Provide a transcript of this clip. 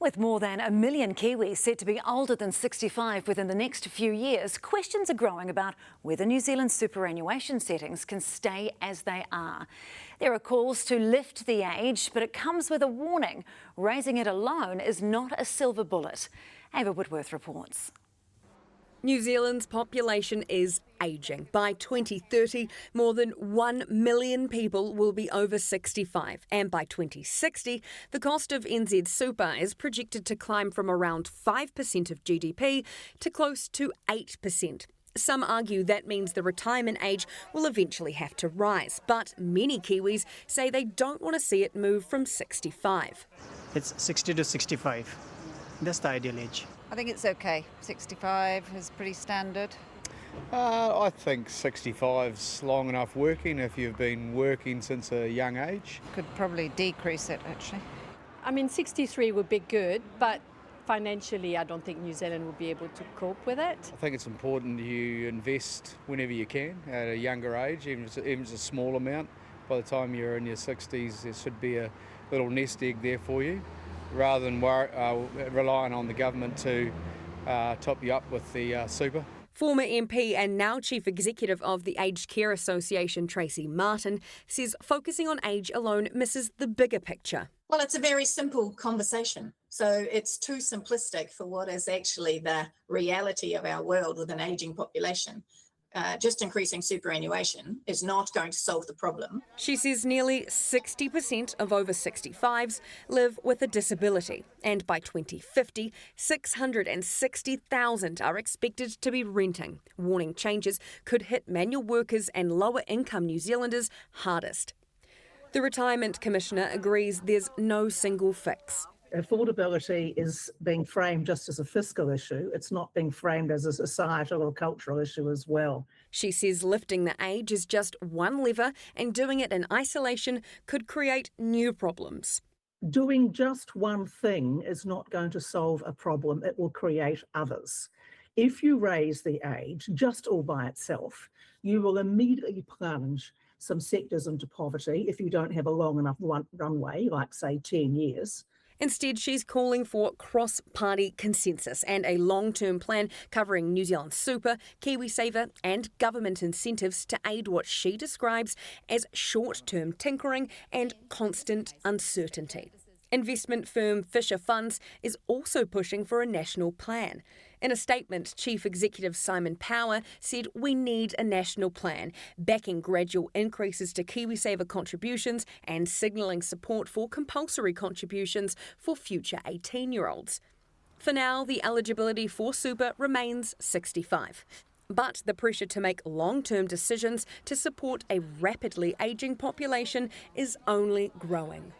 With more than 1 million Kiwis set to be older than 65 within the next few years, questions are growing about whether New Zealand's superannuation settings can stay as they are. There are calls to lift the age, but it comes with a warning. Raising it alone is not a silver bullet. Ava Whitworth reports. New Zealand's population is ageing. By 2030, more than 1 million people will be over 65. And by 2060, the cost of NZ Super is projected to climb from around 5% of GDP to close to 8%. Some argue that means the retirement age will eventually have to rise, but many Kiwis say they don't want to see it move from 65. It's 60 to 65. That's the ideal age. I think it's okay. 65 is pretty standard. I think 65's long enough working if you've been working since a young age. Could probably decrease it, actually. I mean, 63 would be good, but financially I don't think New Zealand will be able to cope with it. I think it's important you invest whenever you can at a younger age, even if it's a small amount. By the time you're in your 60s, there should be a little nest egg there for you, rather than relying on the government to top you up with the super. Former MP and now Chief Executive of the Aged Care Association, Tracy Martin, says focusing on age alone misses the bigger picture. Well, it's a very simple conversation. So it's too simplistic for what is actually the reality of our world with an ageing population. Just increasing superannuation is not going to solve the problem. She says nearly 60% of over 65s live with a disability, and by 2050, 660,000 are expected to be renting, warning changes could hit manual workers and lower income New Zealanders hardest. The Retirement Commissioner agrees there's no single fix. Affordability is being framed just as a fiscal issue. It's not being framed as a societal or cultural issue as well. She says lifting the age is just one lever, and doing it in isolation could create new problems. Doing just one thing is not going to solve a problem. It will create others. If you raise the age just all by itself, you will immediately plunge some sectors into poverty if you don't have a long enough runway, like say 10 years. Instead, she's calling for cross-party consensus and a long-term plan covering New Zealand Super, KiwiSaver and government incentives to aid what she describes as short-term tinkering and constant uncertainty. Investment firm Fisher Funds is also pushing for a national plan. In a statement, Chief Executive Simon Power said we need a national plan, backing gradual increases to KiwiSaver contributions and signalling support for compulsory contributions for future 18-year-olds. For now, the eligibility for Super remains 65. But the pressure to make long-term decisions to support a rapidly ageing population is only growing.